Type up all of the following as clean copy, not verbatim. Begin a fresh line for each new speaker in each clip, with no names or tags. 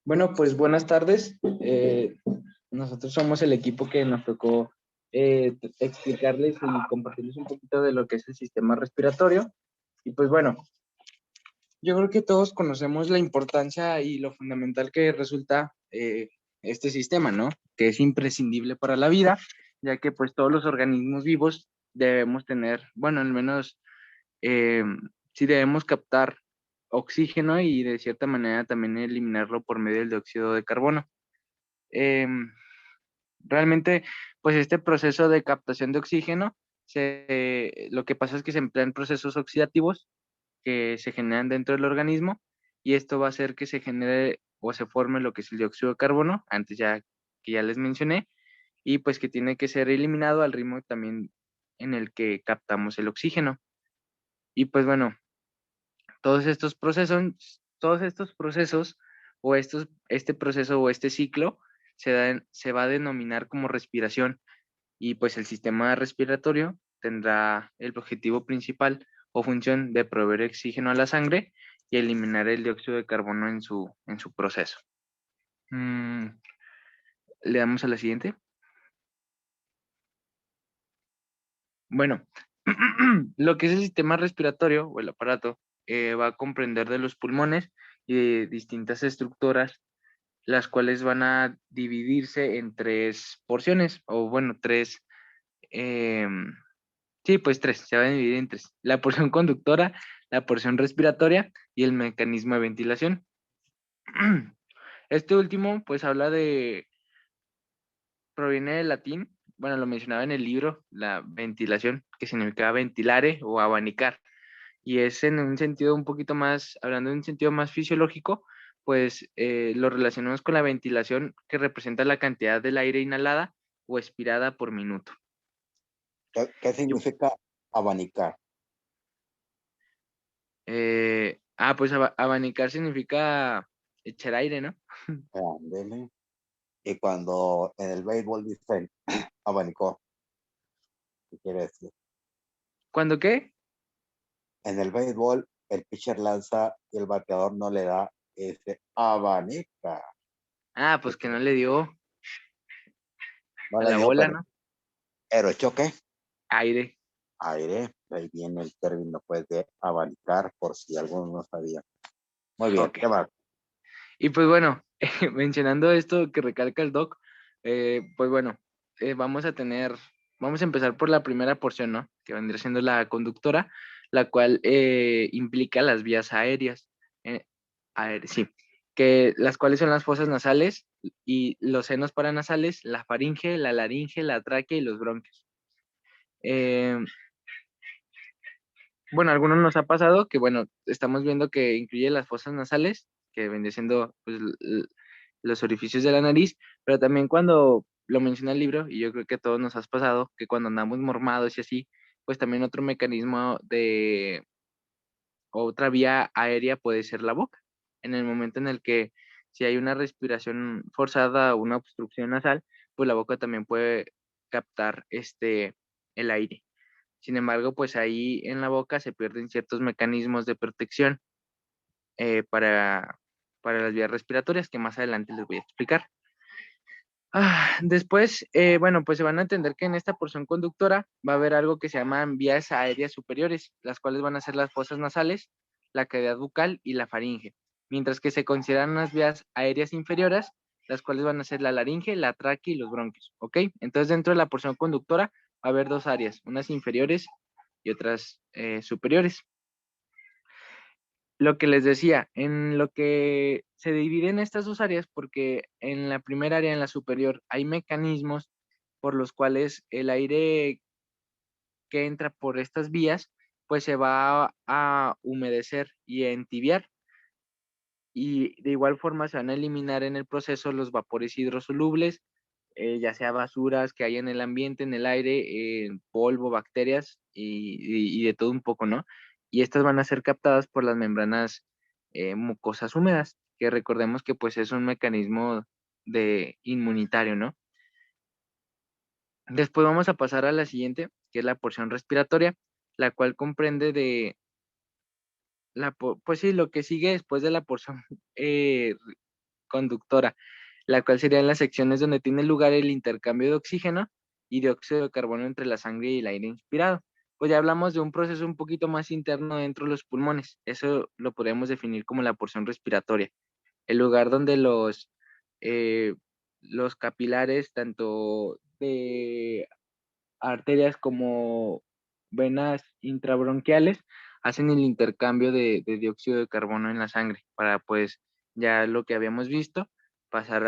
Bueno, pues buenas tardes. Nosotros somos el equipo que nos tocó explicarles y compartirles un poquito de lo que es el sistema respiratorio. Y pues bueno, yo creo que todos conocemos la importancia y lo fundamental que resulta este sistema, ¿no? Que es imprescindible para la vida, ya que pues todos los organismos vivos debemos tener, bueno, al menos eh, sí debemos captar oxígeno y de cierta manera también eliminarlo por medio del dióxido de carbono. Eh, Realmente, pues este proceso de captación de oxígeno, lo que pasa es que se emplean procesos oxidativos que se generan dentro del organismo y esto va a hacer que se genere o se forme lo que es el dióxido de carbono, antes ya que ya les mencioné, y pues que tiene que ser eliminado al ritmo también en el que captamos el oxígeno. Y pues bueno, todos estos procesos este proceso o este ciclo se va a denominar como respiración y pues el sistema respiratorio tendrá el objetivo principal o función de proveer oxígeno a la sangre y eliminar el dióxido de carbono en su proceso. Mm, Le damos a la siguiente. Bueno, lo que es el sistema respiratorio o el aparato va a comprender de los pulmones y de distintas estructuras, las cuales van a dividirse en tres porciones, o bueno, em, sí, pues tres, se van a dividir en tres. La porción conductora, la porción respiratoria y el mecanismo de ventilación. Este último, pues proviene del latín, bueno, lo mencionaba en el libro, la ventilación, que significa ventilare o abanicar. Y es en un sentido un poquito más, hablando en un sentido más fisiológico, pues lo relacionamos con la ventilación que representa la cantidad del aire inhalada o expirada por minuto.
¿Qué
Yo-
significa abanicar?
pues abanicar significa echar aire, ¿no?
Ándele. Y cuando en el béisbol dicen abanicó, ¿qué quiere decir?
¿Cuándo qué?
En el béisbol, el pitcher lanza y el bateador no le da ese abanica. ¿Qué
Pues que no
quiere?
le dio
No
a
le
la
dio,
bola, ¿no?
pero choque
Aire.
aire. Ahí viene el término pues de abanicar, por si alguno no sabía. Muy bien,
Ok.
¿qué más?
Y pues bueno, mencionando esto que recalca el doc, pues bueno, vamos a empezar por la primera porción, ¿no? Que vendría siendo la conductora, la cual implica las vías aéreas, sí, que las cuales son las fosas nasales y los senos paranasales, la faringe, la laringe, la tráquea y los bronquios. Eh, bueno, a algunos nos ha pasado que, bueno, estamos viendo que incluye las fosas nasales, que vendría siendo pues, los orificios de la nariz, pero también cuando lo menciona el libro, y yo creo que a todos nos has pasado, que cuando andamos mormados y así, pues también otro mecanismo otra vía aérea puede ser la boca. En el momento en el que si hay una respiración forzada o una obstrucción nasal, pues la boca también puede captar el aire. Sin embargo, pues ahí en la boca se pierden ciertos mecanismos de protección eh, para, para las vías respiratorias que más adelante les voy a explicar. Después, bueno, pues se van a entender que en esta porción conductora va a haber algo que se llaman vías aéreas superiores, las cuales van a ser las fosas nasales, la cavidad bucal y la faringe, mientras que se consideran unas vías aéreas inferiores, las cuales van a ser la laringe, la tráquea y los bronquios, ¿ok? Entonces, dentro de la porción conductora va a haber dos áreas, unas inferiores y otras superiores. Lo que les decía, en lo que se dividen estas dos áreas, porque en la primera área, en la superior, hay mecanismos por los cuales el aire que entra por estas vías, pues se va a humedecer y a entibiar. Y de igual forma se van a eliminar en el proceso los vapores hidrosolubles, ya sea basuras que hay en el ambiente, en el aire, polvo, bacterias y de todo un poco, ¿no? Y estas van a ser captadas por las membranas mucosas húmedas, que recordemos que pues es un mecanismo de inmunitario, ¿no? Después vamos a pasar a la siguiente, que es la porción respiratoria, la cual comprende pues sí, lo que sigue después de la porción eh, conductora, la cual serían las secciones donde tiene lugar el intercambio de oxígeno y dióxido de carbono entre la sangre y el aire inspirado. Pues ya hablamos de un proceso un poquito más interno dentro de los pulmones. Eso lo podemos definir como la porción respiratoria, el lugar donde eh, los capilares, tanto de arterias como venas intrabronquiales, hacen el intercambio de dióxido de carbono en la sangre para, pues, ya lo que habíamos visto, pasar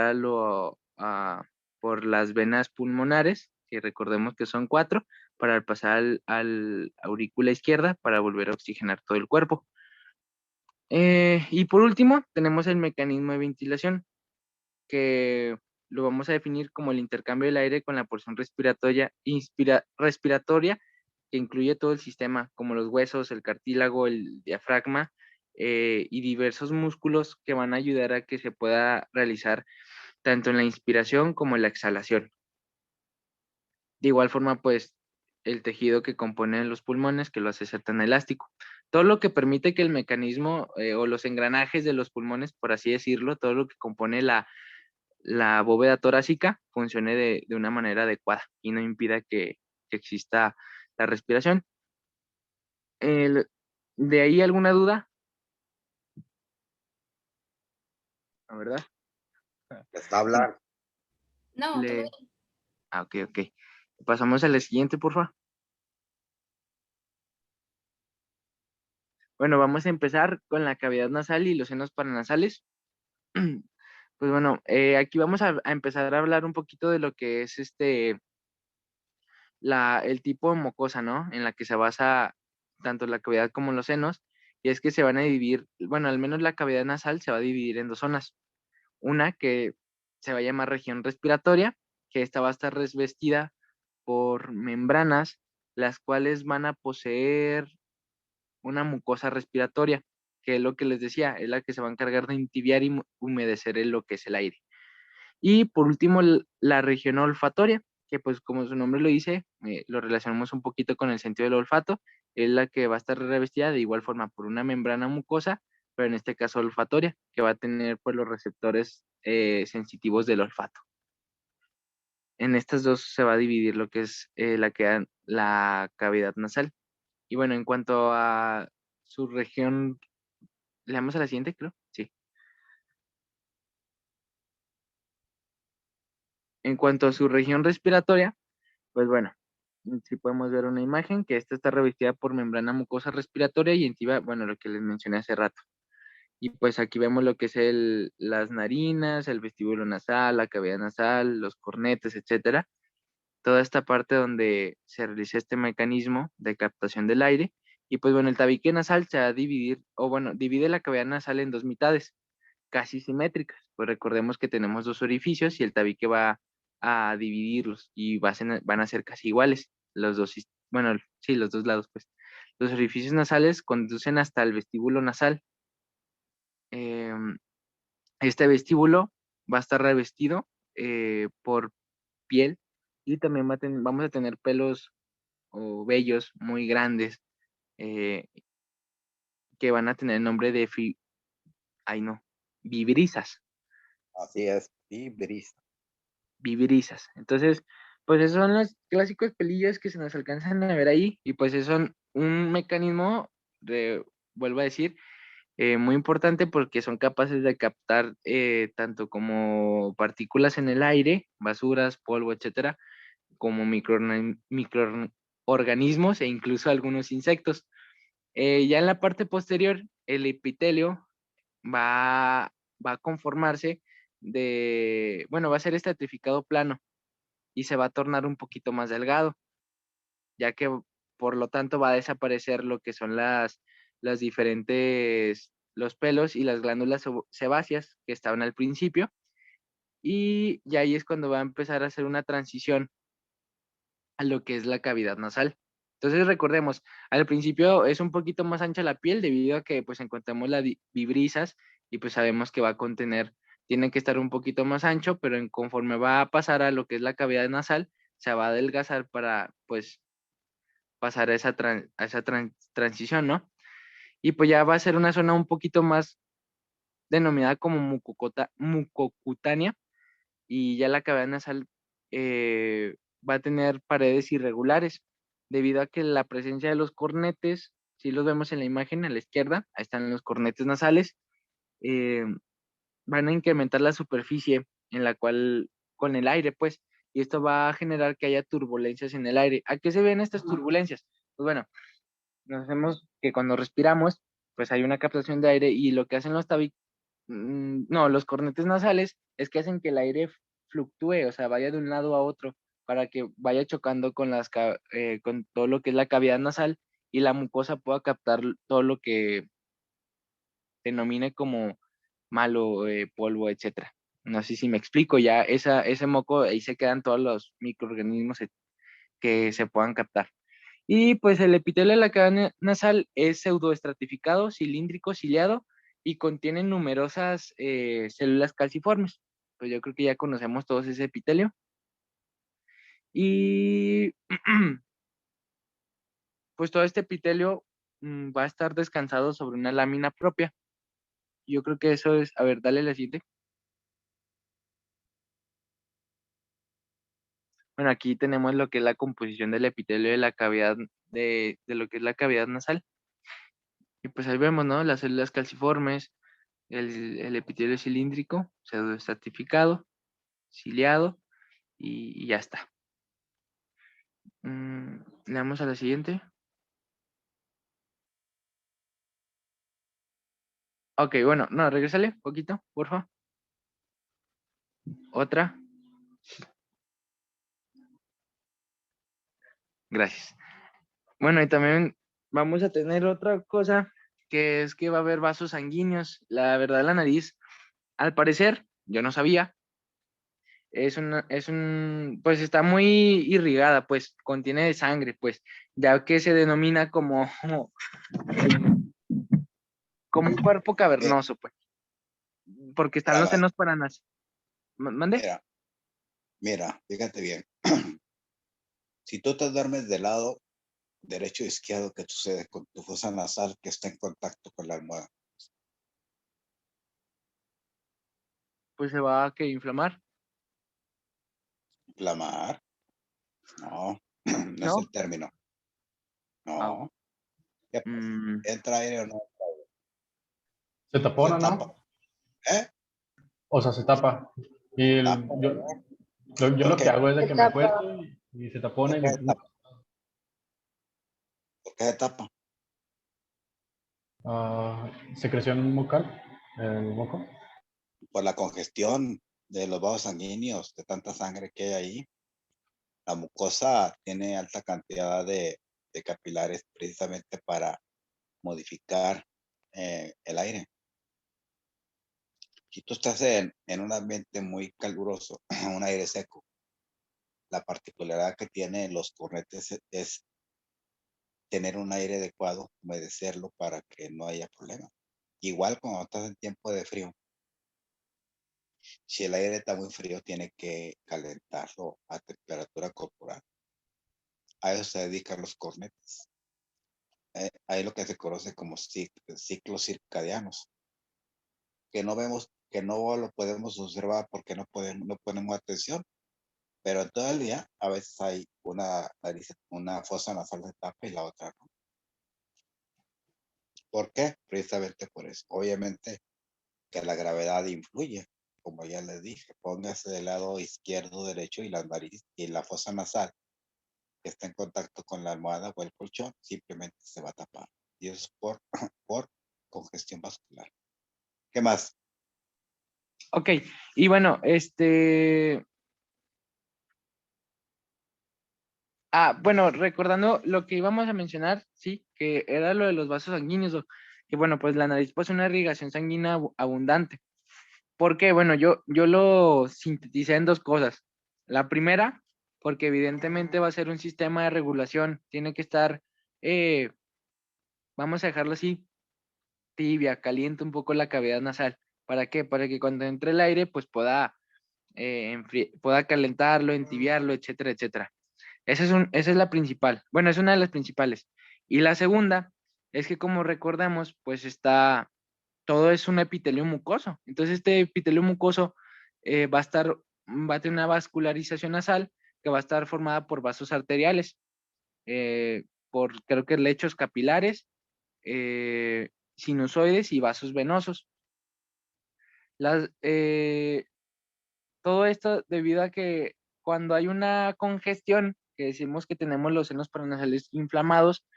por las venas pulmonares, que recordemos que son 4, para pasar al aurícula izquierda para volver a oxigenar todo el cuerpo. Y por último, tenemos el mecanismo de ventilación, que lo vamos a definir como el intercambio del aire con la porción respiratoria, que incluye todo el sistema, como los huesos, el cartílago, el diafragma, y diversos músculos que van a ayudar a que se pueda realizar tanto en la inspiración como en la exhalación. De igual forma, pues, el tejido que compone los pulmones, que lo hace ser tan elástico. Todo lo que permite que el mecanismo o los engranajes de los pulmones, por así decirlo, todo lo que compone la bóveda torácica funcione de una manera adecuada y no impida que exista la respiración. ¿De ahí alguna duda? ¿La verdad?
Está
Bueno,
hablando.
No, todo
le...
bien.
Ok, ok. Pasamos a la siguiente, por favor. Bueno, vamos a empezar con la cavidad nasal y los senos paranasales. Pues bueno, aquí vamos a empezar a hablar un poquito de lo que es el tipo de mucosa, ¿no? En la que se basa tanto la cavidad como los senos, y es que se van a dividir, bueno, al menos la cavidad nasal se va a dividir en 2 zonas. Una que se va a llamar región respiratoria, que esta va a estar revestida por membranas, las cuales van a poseer una mucosa respiratoria, que es lo que les decía, es la que se va a encargar de entibiar y humedecer lo que es el aire. Y por último, la región olfatoria, que pues como su nombre lo dice, lo relacionamos un poquito con el sentido del olfato, es la que va a estar revestida de igual forma por una membrana mucosa, pero en este caso olfatoria, que va a tener pues los receptores sensitivos del olfato. En estas dos se va a dividir lo que es la cavidad nasal. Y bueno, en cuanto a su región, ¿le damos a la siguiente, creo? Sí. En cuanto a su región respiratoria, pues bueno, si podemos ver una imagen que esta está revestida por membrana mucosa respiratoria y encima, bueno, lo que les mencioné hace rato. Y pues aquí vemos lo que es las narinas, el vestíbulo nasal, la cavidad nasal, los cornetes, etcétera. Toda esta parte donde se realiza este mecanismo de captación del aire. Y pues bueno, el tabique nasal se va a dividir, o bueno, divide la cavidad nasal en 2 mitades, casi simétricas. Pues recordemos que tenemos 2 orificios y el tabique va a dividirlos y van a ser casi iguales. Los dos, bueno, sí, los dos lados, pues. Los orificios nasales conducen hasta el vestíbulo nasal. Em, este vestíbulo va a estar revestido por piel y también vamos a tener pelos o vellos muy grandes eh, que van a tener el nombre de ay no, vibrisas.
Así es, y brisa.
Vivirizas. Entonces, pues esos son los clásicos pelillos que se nos alcanzan a ver ahí y pues es son un mecanismo, vuelvo a decir, muy importante porque son capaces de captar tanto como partículas en el aire, basuras, polvo, etcétera, como microorganismos e incluso algunos insectos. Ya en la parte posterior, el epitelio va, va a conformarse bueno, va a ser estratificado plano y se va a tornar un poquito más delgado, ya que por lo tanto va a desaparecer lo que son las diferentes, los pelos y las glándulas sebáceas que estaban al principio, y ya ahí es cuando va a empezar a hacer una transición a lo que es la cavidad nasal. Entonces recordemos, al principio es un poquito más ancha la piel debido a que pues encontramos las vibrisas y pues sabemos que va a contener, tiene que estar un poquito más ancho, pero conforme va a pasar a lo que es la cavidad nasal, se va a adelgazar para pues pasar a esa transición, ¿no? Y pues ya va a ser una zona un poquito más denominada como mucocutánea, y ya la cavidad nasal va a tener paredes irregulares, debido a que la presencia de los cornetes, si los vemos en la imagen a la izquierda, ahí están los cornetes nasales, eh, van a incrementar la superficie en la cual, con el aire, pues, y esto va a generar que haya turbulencias en el aire. ¿A qué se ven estas turbulencias? Pues bueno, nos hacemos que cuando respiramos, pues hay una captación de aire y lo que hacen los cornetes nasales es que hacen que el aire fluctúe, o sea, vaya de un lado a otro para que vaya chocando con con todo lo que es la cavidad nasal y la mucosa pueda captar todo lo que denomine como malo, polvo, etcétera. No sé si me explico, ya ese moco, ahí se quedan todos los microorganismos que se puedan captar. Y pues el epitelio de la cavidad nasal es pseudoestratificado, cilíndrico, ciliado y contiene numerosas células calciformes. Pues yo creo que ya conocemos todos ese epitelio. Y pues todo este epitelio va a estar descansado sobre una lámina propia. Yo creo que eso es, a ver, dale la siguiente. Bueno, aquí tenemos lo que es la composición del epitelio de la cavidad, de lo que es la cavidad nasal. Y pues ahí vemos, ¿no? Las células calciformes, el epitelio cilíndrico, pseudoestratificado, ciliado y ya está. Le damos a la siguiente. Ok, bueno, no, regrésale poquito, porfa. Otra. Gracias. Bueno, y también vamos a tener otra cosa, que es que va a haber vasos sanguíneos. La verdad, la nariz, al parecer, yo no sabía, pues está muy irrigada, pues contiene de sangre, pues, ya que se denomina como un cuerpo
Mi-
cavernoso, pues, porque están
Mira,
los senos paranas. ¿Mande?
mira, mira, fíjate bien. Si tú te duermes de lado derecho o izquierdo, ¿qué sucede con tu fosa nasal que está en contacto con la almohada?
Pues se va a que inflamar,
¿Inflamar? No, no es
¿no?
el término.
Ah,
No. ¿Qué pasa?
mm,
¿Entra aire o no?
Se
Se
tapona,
tapa.
¿no?
¿Eh?
O sea, se tapa. Y
Se tapa, ¿verdad?
yo
¿Por
lo que
qué?
hago es de
Se
que me
tapa.
acuesto y se tapona
¿Por
y
qué se tapa? ¿Por qué se tapa?
secreción bucal, el moco.
Por la congestión de los vasos sanguíneos, de tanta sangre que hay ahí. La mucosa tiene alta cantidad de capilares precisamente para modificar el aire. Si tú estás en un ambiente muy caluroso, un aire seco, la particularidad que tienen los cornetes es tener un aire adecuado, humedecerlo para que no haya problema. Igual cuando estás en tiempo de frío, si el aire está muy frío, tiene que calentarlo a temperatura corporal. A eso se dedican los cornetes. Hay lo que se conoce como ciclos circadianos, que no vemos, que no lo podemos observar porque no ponemos atención, pero en todo el día a veces hay una fosa nasal de tapa y la otra no. ¿Por qué? Precisamente por eso. Obviamente que la gravedad influye, como ya les dije, póngase del lado izquierdo, derecho y la nariz y la fosa nasal que está en contacto con la almohada o el colchón, simplemente se va a tapar. Y eso es por congestión vascular. ¿Qué más?
ok, y bueno, bueno, recordando lo que íbamos a mencionar, sí, que era lo de los vasos sanguíneos, que bueno, pues la nariz posee una irrigación sanguínea abundante. Porque, bueno, yo lo sinteticé en dos cosas. La primera, porque evidentemente va a ser un sistema de regulación, tiene que estar, eh, vamos a dejarlo así, tibia, caliente un poco la cavidad nasal. ¿Para qué? Para que cuando entre el aire, pues pueda calentarlo, entibiarlo, etcétera, etcétera. Esa es la principal. Bueno, es una de las principales. Y la segunda es que como recordamos, pues está todo es un epitelio mucoso. Entonces este epitelio mucoso va a tener una vascularización nasal que va a estar formada por vasos arteriales, por creo que lechos capilares, sinusoides y vasos venosos. Todo esto debido a que cuando hay una congestión, que decimos que tenemos los senos paranasales inflamados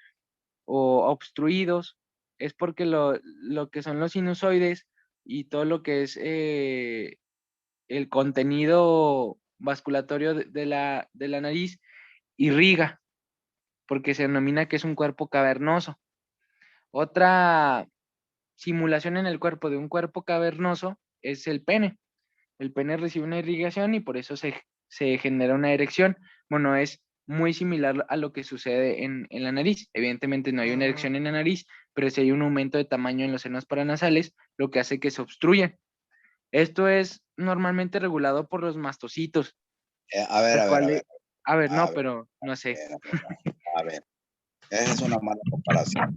o obstruidos, es porque lo que son los sinusoides y todo lo que es el contenido vasculatorio de la nariz irriga, porque se denomina que es un cuerpo cavernoso. Otra simulación en el cuerpo de un cuerpo cavernoso es el pene. El pene recibe una irrigación y por eso se genera una erección. Bueno, es muy similar a lo que sucede en la nariz. Evidentemente no hay una erección en la nariz, pero sí hay un aumento de tamaño en los senos paranasales, lo que hace que se obstruyan. Esto es normalmente regulado por los mastocitos,
A ver,
el
a ver,
cual
a ver,
a ver,
a
no,
ver,
pero no sé.
a ver. Esa es una mala comparación.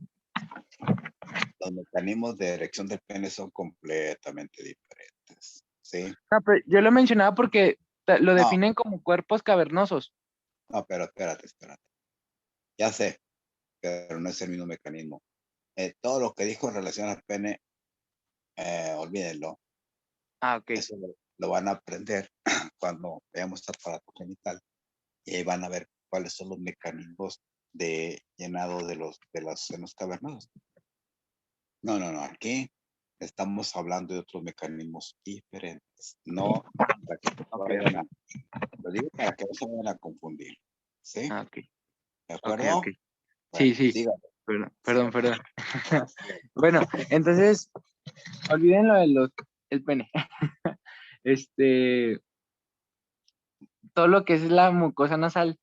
Los mecanismos de erección del pene son completamente diferentes. ¿Sí?
No, pero yo lo mencionaba porque lo
No,
definen como cuerpos cavernosos.
no, pero espérate. Ya sé, pero no es el mismo mecanismo. Todo lo que dijo en relación al pene, olvídenlo.
Ah, ok.
Eso lo van a aprender cuando veamos el aparato genital y ahí van a ver cuáles son los mecanismos de llenado de los senos cavernosos. No, aquí estamos hablando de otros mecanismos diferentes. No, para que no
Ok,
vayan a, lo digo para que no se vayan a confundir. ¿Sí?
ah, ok,
¿De
ok,
acuerdo?
ok. Sí,
Bueno,
sí.
síganme,
Perdón.
síganme.
Bueno, entonces, olviden lo de el pene. Este, todo lo que es la mucosa nasal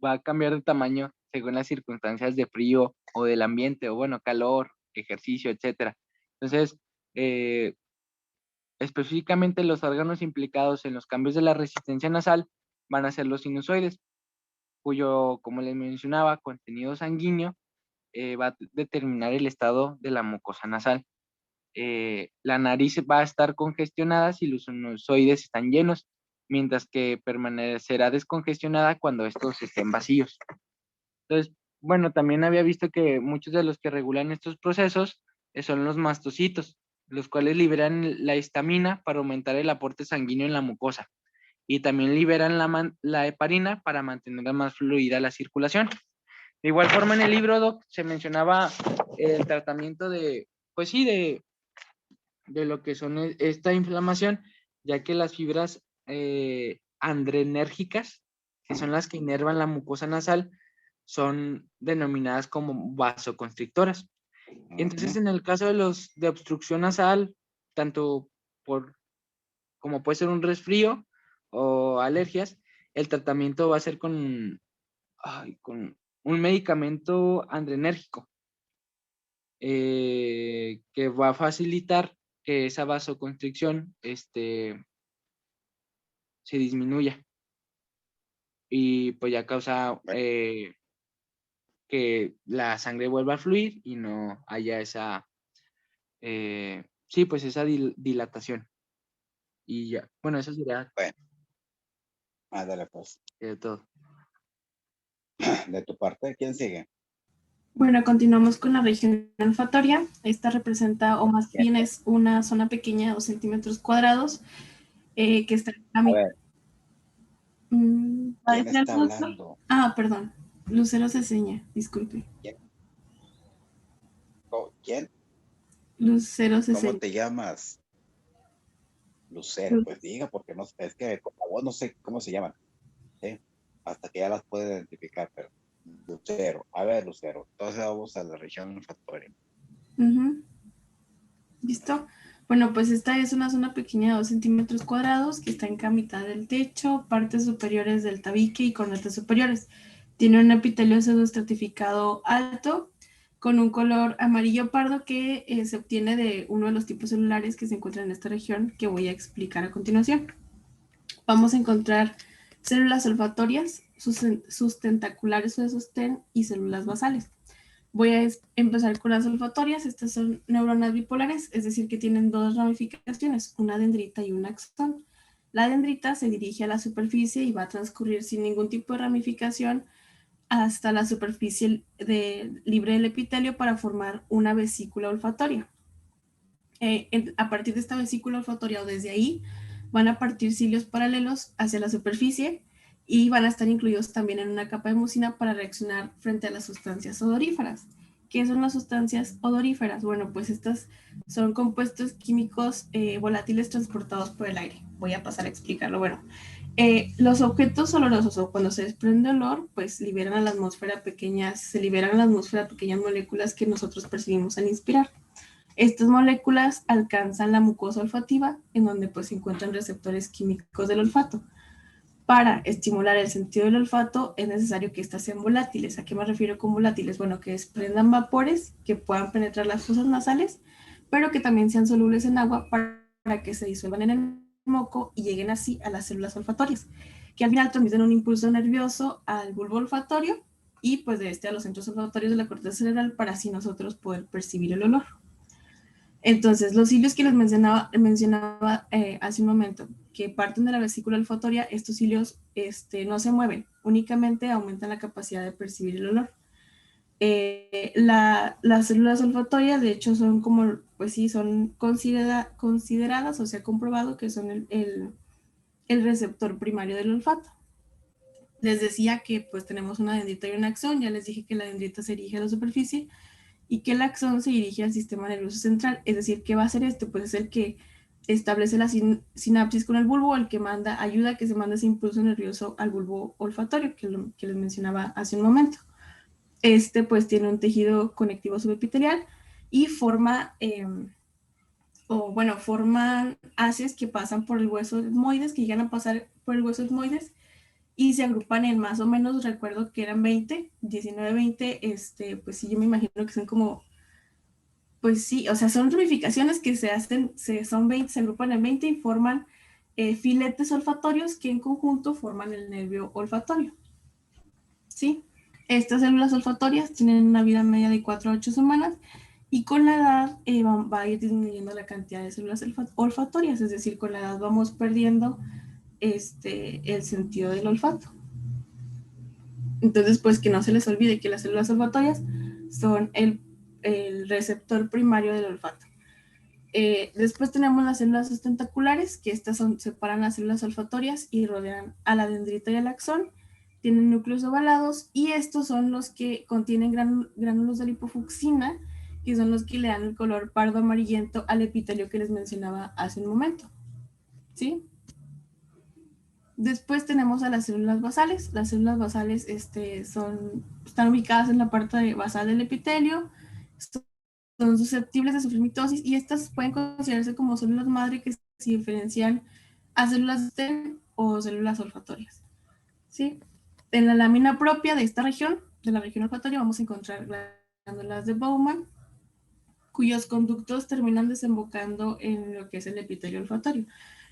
va a cambiar de tamaño según las circunstancias de frío o del ambiente, o bueno, calor, ejercicio, etcétera. Entonces, eh, específicamente los órganos implicados en los cambios de la resistencia nasal van a ser los sinusoides, cuyo, como les mencionaba, contenido sanguíneo va a determinar el estado de la mucosa nasal. La nariz va a estar congestionada si los sinusoides están llenos, mientras que permanecerá descongestionada cuando estos estén vacíos. Entonces, bueno, también había visto que muchos de los que regulan estos procesos son los mastocitos, los cuales liberan la histamina para aumentar el aporte sanguíneo en la mucosa y también liberan la heparina para mantener más fluida la circulación. De igual forma, en el libro, Doc, se mencionaba el tratamiento pues sí, de lo que son esta inflamación, ya que las fibras adrenérgicas, que son las que inervan la mucosa nasal, son denominadas como vasoconstrictoras. Entonces, en el caso de obstrucción nasal, tanto como puede ser un resfrío o alergias, el tratamiento va a ser con un medicamento adrenérgico que va a facilitar que esa vasoconstricción se disminuya y pues ya causa que la sangre vuelva a fluir y no haya sí, pues esa dilatación. Y ya, bueno, eso sería
Bueno, ándale pues.
todo.
De tu parte, ¿quién sigue?
Bueno, continuamos con la región olfatoria. Esta representa, o más bien es una zona pequeña de 2 centímetros cuadrados que está en la
A
mitad.
ver,
¿Va a
¿quién
decir
está
algo, doctor?
hablando?
Ah, perdón. Lucero Ceseña, disculpe.
¿Quién?
Lucero
¿Cómo
Ceseña.
te llamas? Lucero, pues diga, porque no es que con la voz no sé cómo se llaman, ¿sí? Hasta que ya las puedo identificar, pero Lucero, a ver, Lucero, entonces vamos a la región olfatoria.
¿Listo? Bueno, pues esta es una zona pequeña de 2 centímetros cuadrados que está en mitad del techo, partes superiores del tabique y cornetas superiores. Tiene un epitelio pseudoestratificado alto con un color amarillo pardo que se obtiene de uno de los tipos celulares que se encuentran en esta región que voy a explicar a continuación. Vamos a encontrar células olfatorias, sus tentaculares o de sostén y células basales. Voy a empezar con las olfatorias. Estas son neuronas bipolares, es decir, que tienen dos ramificaciones, una dendrita y un axón. La dendrita se dirige a la superficie y va a transcurrir sin ningún tipo de ramificación hasta la superficie libre del epitelio para formar una vesícula olfatoria. A partir de esta vesícula olfatoria o desde ahí van a partir cilios paralelos hacia la superficie y van a estar incluidos también en una capa de mucina para reaccionar frente a las sustancias odoríferas. ¿Qué son las sustancias odoríferas? Bueno, pues estas son compuestos químicos volátiles transportados por el aire. Voy a pasar a explicarlo. Bueno, los objetos olorosos o cuando se desprende olor, pues se liberan a la atmósfera pequeñas moléculas que nosotros percibimos al inspirar. Estas moléculas alcanzan la mucosa olfativa, en donde pues se encuentran receptores químicos del olfato. Para estimular el sentido del olfato es necesario que éstas sean volátiles. ¿A qué me refiero con volátiles? Bueno, que desprendan vapores que puedan penetrar las fosas nasales, pero que también sean solubles en agua para que se disuelvan en el moco y lleguen así a las células olfatorias, que al final transmiten un impulso nervioso al bulbo olfatorio y pues de este a los centros olfatorios de la corteza cerebral para así nosotros poder percibir el olor. Entonces, los cilios que les mencionaba hace un momento, que parten de la vesícula olfatoria, estos cilios no se mueven, únicamente aumentan la capacidad de percibir el olor. Las células olfatorias, de hecho, son como, pues sí, son consideradas, o sea, comprobado que son el receptor primario del olfato. Les decía que pues tenemos una dendrita y un axón, ya les dije que la dendrita se dirige a la superficie, y que el axón se dirige al sistema nervioso central, es decir, ¿qué va a hacer esto? Pues es el que establece la sinapsis con el bulbo, el que ayuda a que se mande ese impulso nervioso al bulbo olfatorio, que les mencionaba hace un momento. Pues tiene un tejido conectivo subepitelial y forman haces que pasan por el hueso etmoides, que llegan a pasar por el hueso etmoides y se agrupan en más o menos, recuerdo que eran 19, 20, pues sí, yo me imagino que son como, pues sí, o sea, son ramificaciones que son 20, se agrupan en 20 y forman filetes olfatorios que en conjunto forman el nervio olfatorio. ¿Sí? Estas células olfatorias tienen una vida media de 4 a 8 semanas y con la edad va a ir disminuyendo la cantidad de células olfatorias, es decir, con la edad vamos perdiendo el sentido del olfato. Entonces, pues que no se les olvide que las células olfatorias son el receptor primario del olfato. Después tenemos las células sustentaculares, que estas separan las células olfatorias y rodean a la dendrita y al axón. Tienen núcleos ovalados y estos son los que contienen gránulos de lipofucsina, que son los que le dan el color pardo amarillento al epitelio que les mencionaba hace un momento. ¿Sí? Después tenemos a las células basales. Las células basales están ubicadas en la parte basal del epitelio, son susceptibles de sufrir mitosis y estas pueden considerarse como células madre que se diferencian a células TEN o células olfatorias. ¿Sí? En la lámina propia de esta región, de la región olfatoria, vamos a encontrar glándulas de Bowman, cuyos conductos terminan desembocando en lo que es el epitelio olfatorio.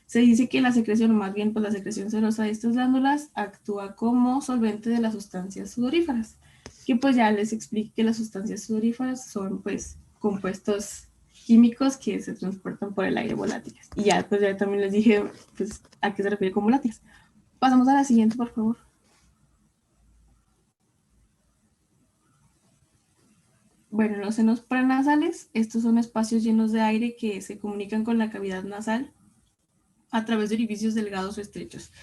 Se dice que la secreción, o más bien pues la secreción serosa de estas glándulas, actúa como solvente de las sustancias sudoríferas, que pues ya les expliqué que las sustancias sudoríferas son pues compuestos químicos que se transportan por el aire volátiles. Y ya pues ya también les dije pues a qué se refiere con volátiles. Pasamos a la siguiente, por favor. Bueno, los senos prenasales, estos son espacios llenos de aire que se comunican con la cavidad nasal a través de orificios delgados o estrechos.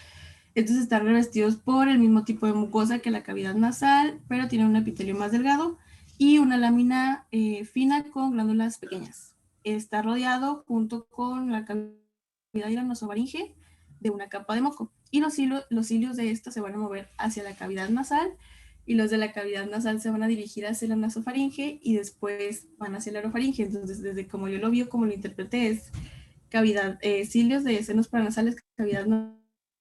Estos están revestidos por el mismo tipo de mucosa que la cavidad nasal, pero tienen un epitelio más delgado y una lámina fina con glándulas pequeñas. Está rodeado junto con la cavidad y la nasofaringe de una capa de moco. Y los cilios de esta se van a mover hacia la cavidad nasal y los de la cavidad nasal se van a dirigir hacia la nasofaringe y después van hacia la orofaringe. Entonces, desde como yo lo vi o como lo interpreté, es cilios de senos paranasales, cavidad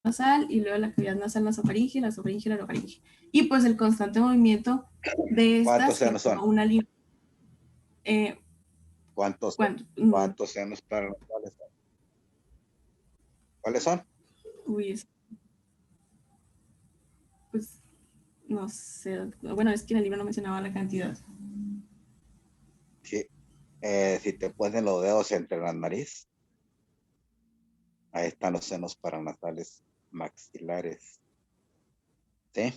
nasal y luego la cavidad nasal, nasofaringe, la nasofaringe, la orofaringe. Y pues el constante movimiento de
¿Cuántos
estas
senos son?
una línea.
¿Cuántos senos paranasales son? ¿Cuáles son?
Uy, pues no sé. Bueno, es que en el libro no mencionaba la cantidad.
Si te pones los dedos entre la nariz, ahí están los senos paranasales maxilares. ¿Sí?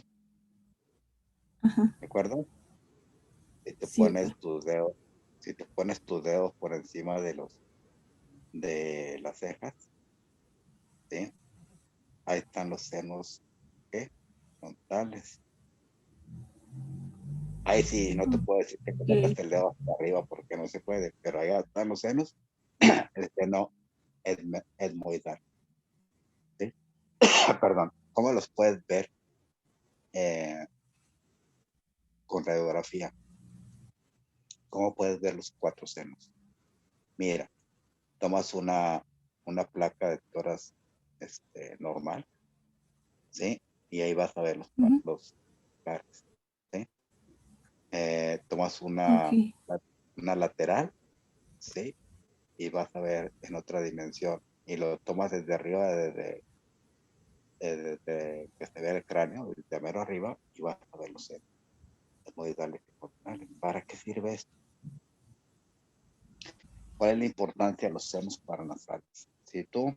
Ajá.
¿De acuerdo? Si te
Sí,
pones tus dedos, si te pones tus dedos por encima de las cejas, ¿sí? Ahí están los senos, ¿qué? Frontales. Ahí sí, no te puedo decir que te metas
ok.
el dedo hasta arriba porque no se puede, pero ahí están los senos. El seno etmoidal, ¿sí? Perdón. ¿Cómo los puedes ver eh, con radiografía? ¿Cómo puedes ver los 4 senos? Mira, tomas una placa de toras normal, ¿sí? Y ahí vas a ver
Ujú,
los pares, ¿sí? Tomas
ok.
una lateral, ¿sí? Y vas a ver en otra dimensión. Y lo tomas desde arriba, desde que se ve el cráneo, desde mero arriba, y vas a ver los senos. Es muy dale. ¿Para qué sirve esto? ¿Cuál es la importancia de los senos paranasales? Si tú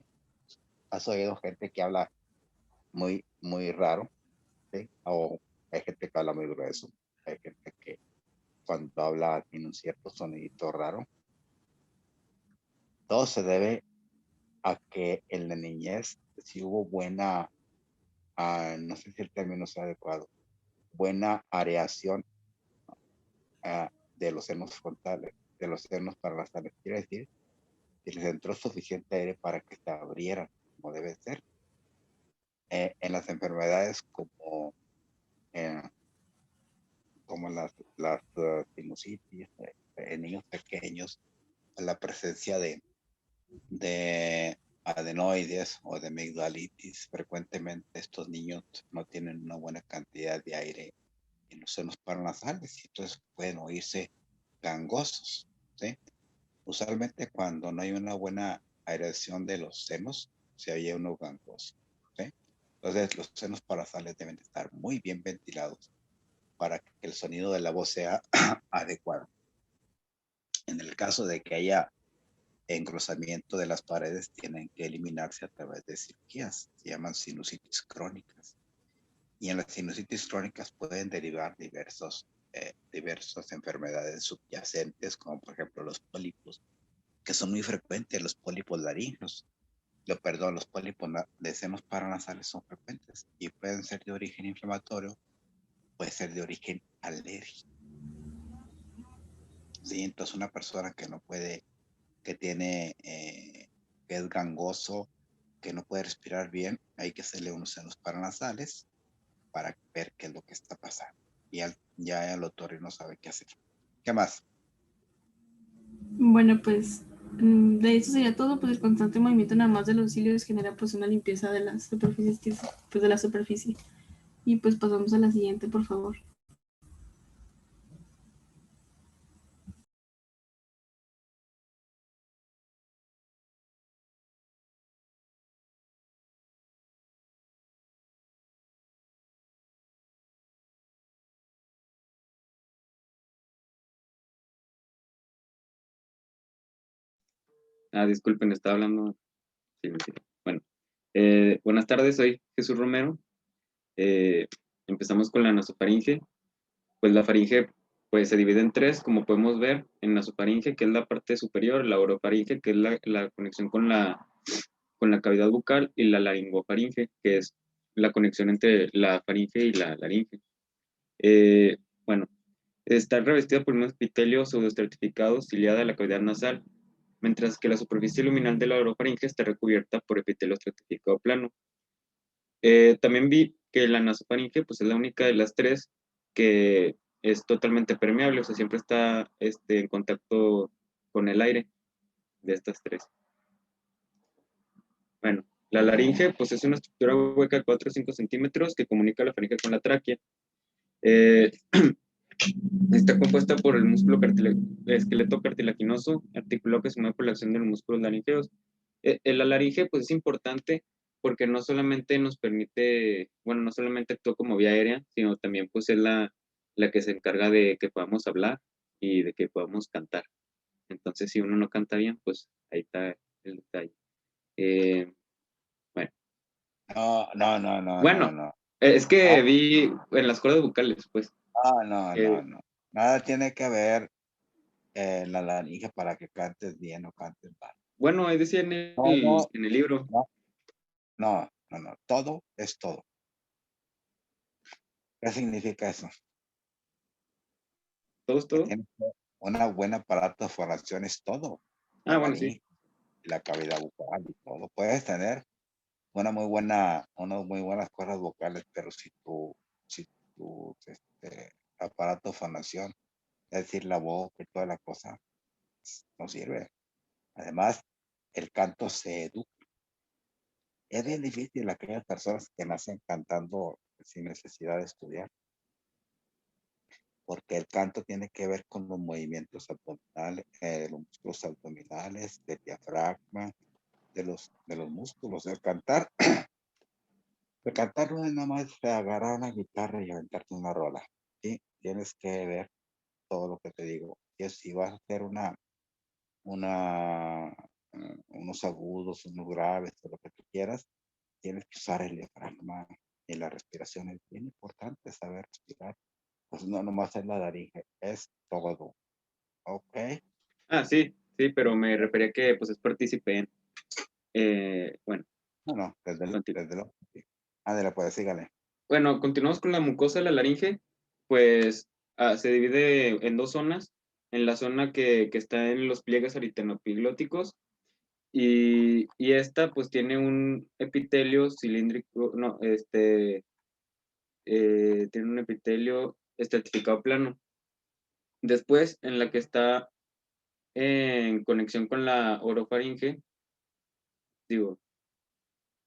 has oído gente que habla muy, muy raro, ¿sí? O hay gente que habla muy grueso, hay gente que cuando habla tiene un cierto sonidito raro. Todo se debe a que en la niñez si hubo buena, no sé si el término sea adecuado, buena areación de los senos frontales, de los senos paranasales. Quiere decir que les entró suficiente aire para que se abrieran como debe ser. En las enfermedades eh, como las sinusitis, en niños pequeños, la presencia de adenoides o de amigdalitis, frecuentemente estos niños no tienen una buena cantidad de aire en los senos paranasales y entonces pueden oírse gangosos, ¿sí? Usualmente cuando no hay una buena aireación de los senos, se oye uno gangoso, ¿sí? Entonces los senos paranasales deben estar muy bien ventilados para que el sonido de la voz sea adecuado. En el caso de que haya engrosamiento de las paredes, tienen que eliminarse a través de cirugías, se llaman sinusitis crónicas. Y en las sinusitis crónicas pueden derivar diversas enfermedades subyacentes, como por ejemplo los pólipos, que son muy frecuentes, los pólipos laríngeos. Los pólipos de senos paranasales son frecuentes y pueden ser de origen inflamatorio, puede ser de origen alérgico. Sí, entonces una persona que no puede, que tiene, que es gangoso, que no puede respirar bien, hay que hacerle unos senos paranasales para ver qué es lo que está pasando. Y ya el otorrino sabe qué hacer. ¿Qué más?
Bueno, pues de eso sería todo, pues el constante movimiento nada más de los cilios genera pues una limpieza de las superficies, pues de la superficie. Y pues pasamos a la siguiente, por favor.
Disculpen, estaba hablando. Sí, sí. Bueno, buenas tardes, soy Jesús Romero. Eh, Empezamos con la nasofaringe. Pues la faringe pues, se divide en tres, como podemos ver en nasofaringe, que es la parte superior, la orofaringe, que es la conexión con la cavidad bucal, y la laringofaringe, que es la conexión entre la faringe y la laringe. Eh, bueno, está revestida por un epitelio pseudoestratificado ciliada a la cavidad nasal, mientras que la superficie luminal de la orofaringe está recubierta por epitelio estratificado plano. También vi que la nasofaringe pues, es la única de las tres que es totalmente permeable, o sea, siempre está en contacto con el aire de estas tres. Bueno, la laringe pues, es una estructura hueca de 4 o 5 centímetros que comunica la faringe con la tráquea. Eh, Está compuesta por el músculo esqueleto cartilaginoso articulado que se mueve por la acción de los músculos laringeos. La laringe pues es importante porque no solamente nos permite, bueno, no solamente actúa como vía aérea, sino también pues es la que se encarga de que podamos hablar, y de que podamos cantar. Entonces, si uno no canta bien, pues ahí está el detalle. Bueno, bueno,
No.
es que
No,
vi en las cuerdas vocales, pues.
no. Nada tiene que ver la laringe para que cantes bien o cantes mal.
Bueno, ahí decía
Todo,
en el libro,
no. Todo es todo. ¿Qué significa eso?
todo es
Que
todo.
tienes una buena aparato de fonación es todo. La
Bueno, sí.
laringe, la cavidad bucal y todo. Puedes tener unas muy buenas cuerdas vocales, pero si tu aparato de fonación, es decir, la boca y toda la cosa, no sirve. Además, el canto se educa. Es bien difícil aquellas personas que nacen cantando sin necesidad de estudiar, porque el canto tiene que ver con los movimientos abdominales, los músculos abdominales, del diafragma, de los músculos. El cantar no es nada más agarrar una guitarra y aventarte una rola. ¿Sí? Tienes que ver todo lo que te digo. Y si vas a hacer unos agudos, unos graves, o lo que tú quieras, tienes que usar el diafragma y la respiración. Es bien importante saber respirar. Pues no nomás es la laringe, es todo. ¿Ok?
Sí, pero me refería que pues es partícipe en. Bueno,
No,
continu-
desde luego. Sí. Ándale, pues, sígale.
bueno, continuamos con la mucosa de la laringe. Pues se divide en dos zonas. En la zona que está en los pliegues aritenoepiglóticos y esta pues tiene un epitelio cilíndrico, no, tiene un epitelio estratificado plano. Después, en la que está en conexión con la orofaringe, digo,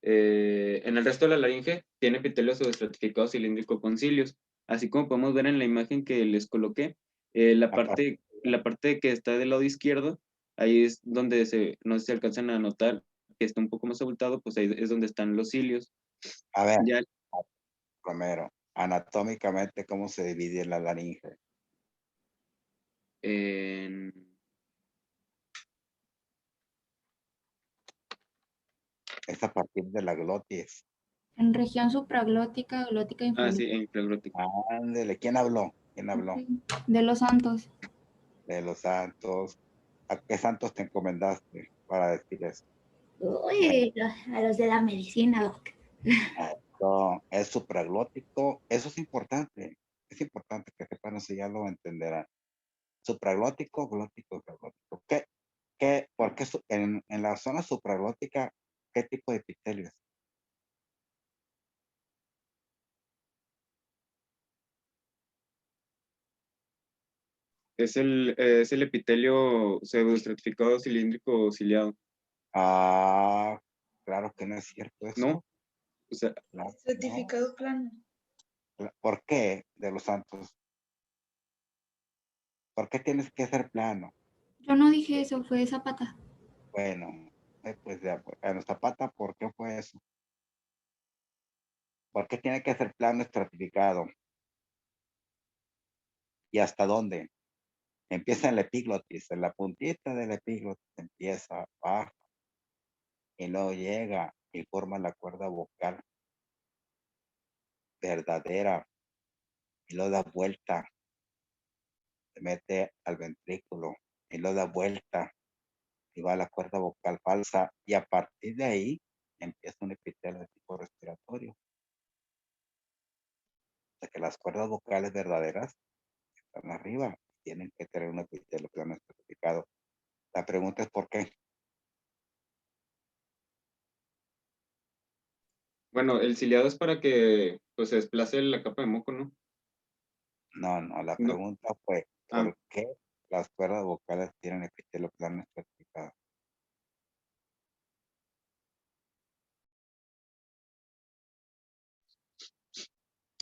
en el resto de la laringe tiene epitelio subestratificado cilíndrico con cilios, así como podemos ver en la imagen que les coloqué, la parte que está del lado izquierdo, ahí es donde no sé si alcanzan a notar que está un poco más abultado, pues ahí es donde están los cilios.
A ver,
Ya
Romero, anatómicamente, ¿cómo se divide la laringe?
en,
Es a partir de la glotis.
En región supraglótica, glótica inferior.
sí, en infraglótico.
Ándele, ¿quién habló?
De los santos.
De los santos. ¿A qué santos te encomendaste para decir eso?
Uy, a los de la medicina, doc.
No, es supraglótico. Eso es importante. Es importante que sepan eso, ya lo entenderán. Supraglótico, glótico, glótico. ¿Por qué en la zona supraglótica, qué tipo de epitelios?
Es el epitelio pseudoestratificado cilíndrico ciliado,
Claro que no es cierto eso.
¿no? O sea,
No,
Certificado plano.
no. ¿Por qué de los santos? ¿Por qué tienes que ser plano?
Yo no dije eso, fue Zapata.
Bueno, pues en Zapata, ¿por qué fue eso? ¿Por qué tiene que ser plano estratificado? ¿Y hasta dónde? Empieza en la epiglotis, en la puntita de la epiglotis empieza, baja, y luego llega y forma la cuerda vocal verdadera, y luego da vuelta, se mete al ventrículo, y luego da vuelta, y va a la cuerda vocal falsa, y a partir de ahí empieza un epitelio de tipo respiratorio. O sea que las cuerdas vocales verdaderas están arriba, tienen que tener un epitelio plano estratificado. La pregunta es ¿por qué?
bueno, el ciliado es para que pues se desplace la capa de moco, ¿no?
No, la
No.
pregunta fue ¿por qué las cuerdas vocales tienen epitelio plano estratificado?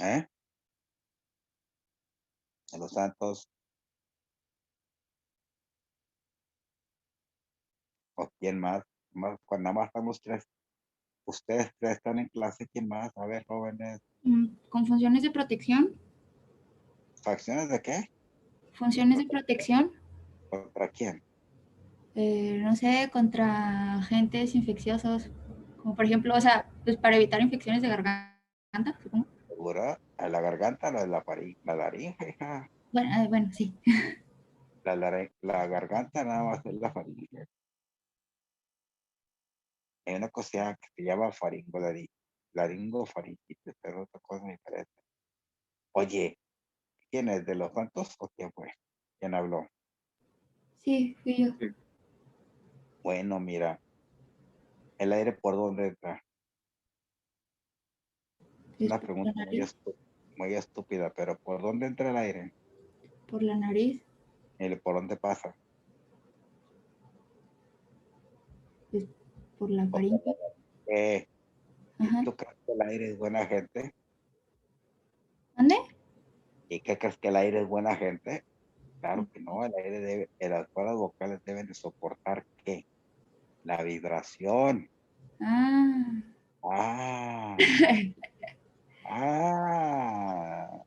¿Eh? De los santos, o quién más, cuando nada más estamos tres, ustedes tres están en clase, ¿quién más? A ver, jóvenes,
¿Con funciones de protección?
¿facciones de qué?
funciones de protección,
¿Contra quién?
no sé, contra agentes infecciosos, como por ejemplo, o sea, pues para evitar infecciones de garganta, supongo.
¿Segura? A la garganta, la laringe, hija.
Bueno, bueno, sí.
La garganta nada más es la faringe. Hay una cosa que se llama laringofaringitis, pero otra cosa diferente. Oye, ¿quién es? ¿De los Santos o quién fue? ¿Quién habló?
Sí, fui yo.
Sí.
Bueno, mira, ¿el aire por dónde entra?
Es
Una
por la
pregunta
nariz,
muy estúpida, pero ¿por dónde entra el aire?
por la nariz,
¿Y por dónde pasa?
pues, por la faringe.
¿Y
Ajá.
tú crees que el aire es buena gente?
¿Dónde?
¿Y qué crees que el aire es buena gente? Claro que no, las cuerdas vocales deben de soportar ¿qué? La vibración.
Ah.
Ah, ah.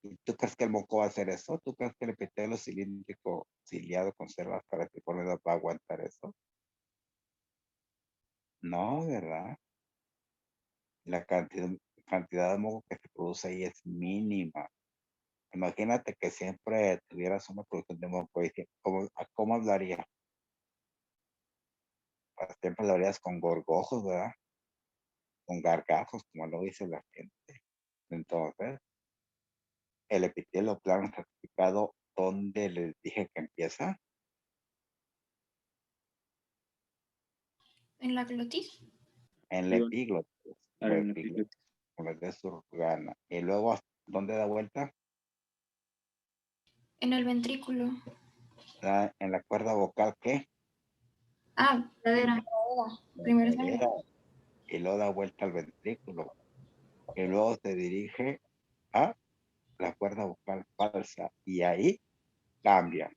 ¿Y tú crees que el moco va a hacer eso? ¿Tú crees que el epitelio cilíndrico ciliado con células pareticulares va a aguantar eso? No, ¿verdad? La cantidad de moco que se produce ahí es mínima. Imagínate que siempre tuvieras una producción de moco y ¿cómo hablaría? Pues siempre hablarías con gorgojos, ¿verdad? Con gargajos, como lo dice la gente. Entonces, el epitelio plano certificado, ¿dónde les dije que empieza?
¿En la glotis?
En la epiglotis,
Ahora en la película.
con la de surgana. Y luego, ¿dónde da vuelta?
En el ventrículo.
Da en la cuerda vocal, ¿qué?
Ah, pradera. Primero es
Cadera, y luego da vuelta al ventrículo. Y luego se dirige a la cuerda vocal falsa. Y ahí cambia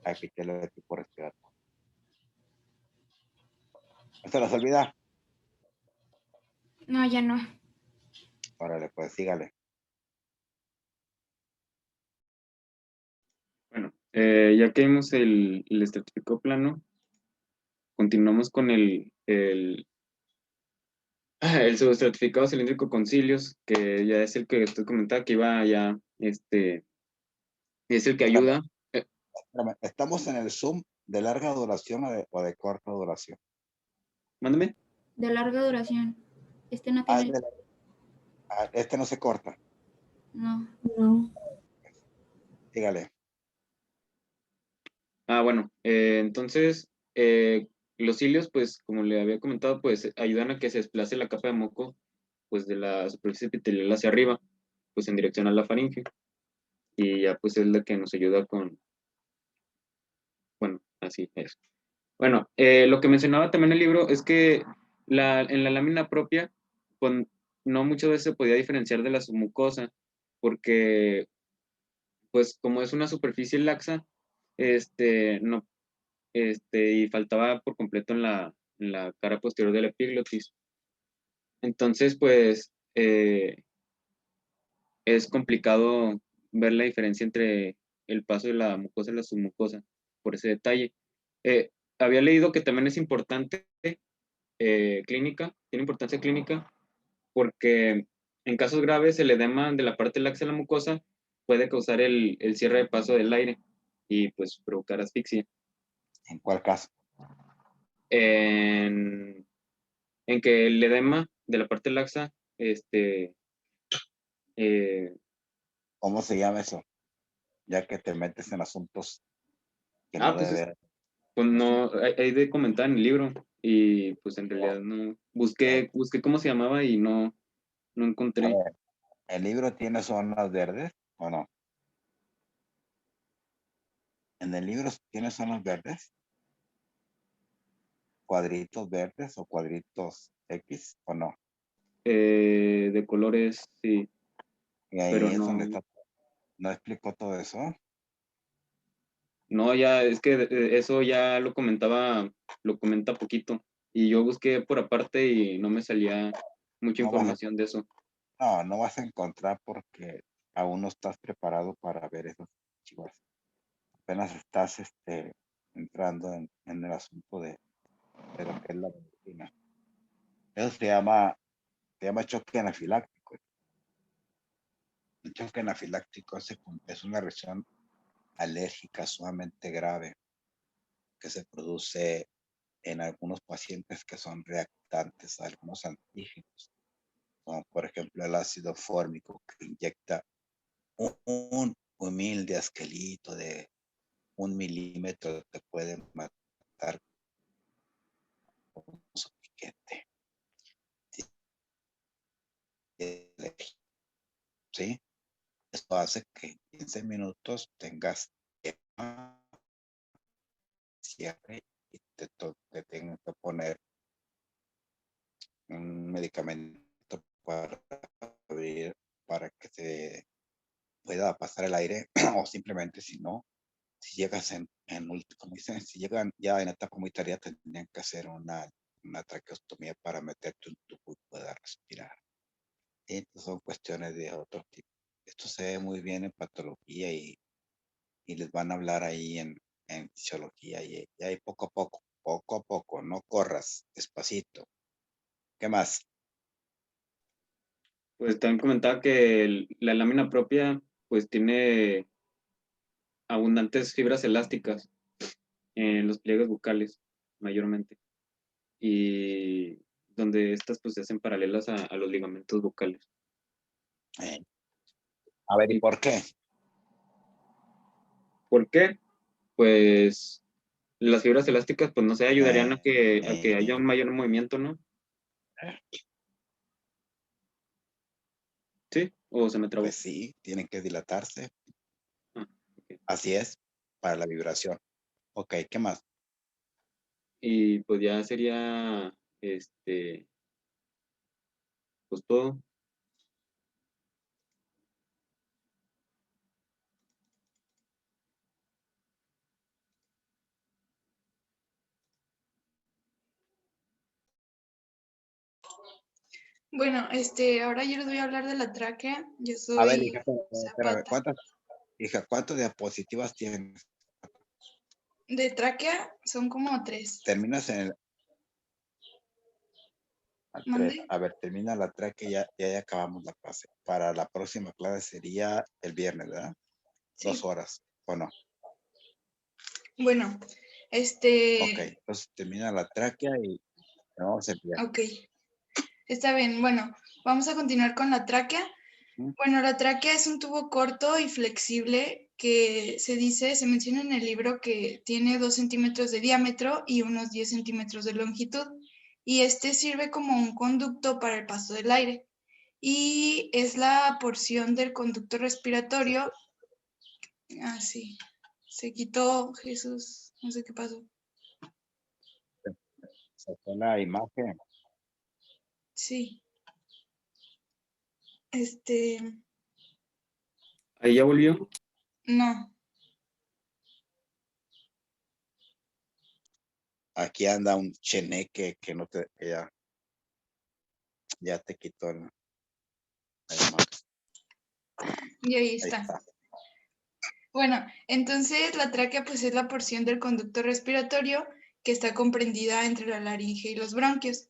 a epitelio de tipo respiratorio. ¿No se los olvida?
No, ya no.
Órale, pues sígale.
Bueno, ya que vimos el estratigráfico plano, continuamos con el subestratificado cilíndrico con cilios, que ya es el que usted comentaba que iba ya, es el que
Espérame,
ayuda.
espérame. ¿Estamos en el Zoom de larga duración o de corta duración?
Mándame.
De larga duración. Este no
Ah,
tiene.
este no se corta.
No.
No.
Sígale.
Bueno, entonces, los cilios, pues, como le había comentado, pues, ayudan a que se desplace la capa de moco, pues, de la superficie epitelial hacia arriba, pues, en dirección a la faringe. Y ya, pues, es la que nos ayuda con, bueno, así es. Bueno, lo que mencionaba también el libro es que en la lámina propia, pues, no muchas veces se podía diferenciar de la submucosa, porque, pues, como es una superficie laxa, no, y faltaba por completo en la cara posterior de la epiglotis. Entonces, pues, es complicado ver la diferencia entre el paso de la mucosa y la submucosa, por ese detalle. Eh, Había leído que también es importante tiene importancia clínica, porque en casos graves el edema de la parte laxa de la mucosa puede causar el cierre de paso del aire y pues provocar asfixia.
¿En cuál caso?
En, en que el edema de la parte laxa, eh,
¿Cómo se llama eso? Ya que te metes en asuntos que no
pues,
debe.
pues no, hay de comentar en el libro y pues en realidad no, busqué cómo se llamaba y no
A
encontré.
ver, ¿el libro tiene zonas verdes o no? ¿En el libro tiene zonas verdes? ¿Cuadritos verdes o cuadritos X o no?
De colores, sí,
Y ahí
pero
es donde
no,
está. ¿No explicó todo eso?
no, ya es que eso ya lo comenta poquito y yo busqué por aparte y no me salía mucha
No vas a,
información de eso.
no vas a encontrar porque aún no estás preparado para ver esas chivas. Apenas estás entrando en el asunto de lo que es la medicina. Eso se llama choque anafiláctico. El choque anafiláctico es una reacción alérgica sumamente grave que se produce en algunos pacientes que son reactantes a algunos antígenos, como por ejemplo el ácido fórmico, que inyecta un humilde asquelito de 1 milímetro, te puede matar con su piquete. ¿Sí? Esto hace que en 15 minutos tengas cierre y te tengan que poner un medicamento para abrir, para que se pueda pasar el aire, o simplemente si no, si llegas como dicen, si llegan ya en etapa muy tardía, tendrían que hacer una traqueostomía para meterte un tubo y puedas respirar. Entonces son cuestiones de otro tipo. Esto se ve muy bien en patología y les van a hablar ahí en fisiología y ahí poco a poco, no corras, despacito. ¿Qué más?
Pues también comentaba que la lámina propia pues tiene abundantes fibras elásticas en los pliegues bucales, mayormente. Y donde estas pues se hacen paralelas a los ligamentos bucales.
A ver, ¿y
Y
por qué?
¿por qué? Pues las fibras elásticas pues no sé, ayudarían a que haya un mayor movimiento, ¿no? ¿Sí? ¿O se me trabó?
Pues sí, tienen que dilatarse.
Ah, ok.
Así es, para la vibración. Ok, ¿qué más?
Y pues ya sería, pues todo.
Bueno, ahora yo les voy a hablar de la tráquea. Yo
A ver,
soy
hija, espérame,
Zapata.
¿cuántas diapositivas tienes?
De tráquea son como 3.
Terminas en el al 3.
¿Mande?
A ver, termina la tráquea y ya acabamos la clase. Para la próxima clase sería el viernes, ¿verdad?
Sí.
2 horas, ¿o no?
Bueno,
Ok, entonces termina la tráquea y vamos a enviar.
Ok. Está bien, bueno, vamos a continuar con la tráquea. Bueno, la tráquea es un tubo corto y flexible que se menciona en el libro que tiene 2 centímetros de diámetro y unos 10 centímetros de longitud. Y sirve como un conducto para el paso del aire. Y es la porción del conducto respiratorio. Ah, sí. Se quitó Jesús. No sé qué pasó.
Sacó la imagen.
Sí.
Ahí ya volvió.
No.
Aquí anda un cheneque que no te, que ya te quitó la imagen.
Y ahí
Ahí
está.
está.
Bueno, entonces la tráquea pues es la porción del conducto respiratorio que está comprendida entre la laringe y los bronquios.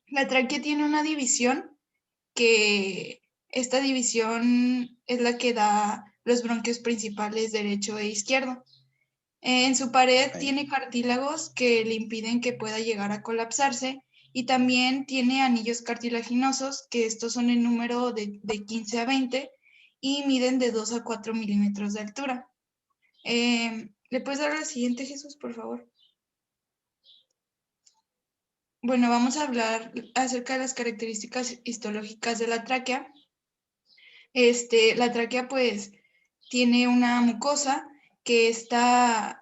La tráquea tiene una división que esta división es la que da los bronquios principales derecho e izquierdo. En su pared tiene cartílagos que le impiden que pueda llegar a colapsarse y también tiene anillos cartilaginosos, que estos son en número de 15 a 20 y miden de 2 a 4 milímetros de altura. ¿Le puedes dar la siguiente, Jesús, por favor? Bueno, vamos a hablar acerca de las características histológicas de la tráquea. La tráquea, pues, tiene una mucosa que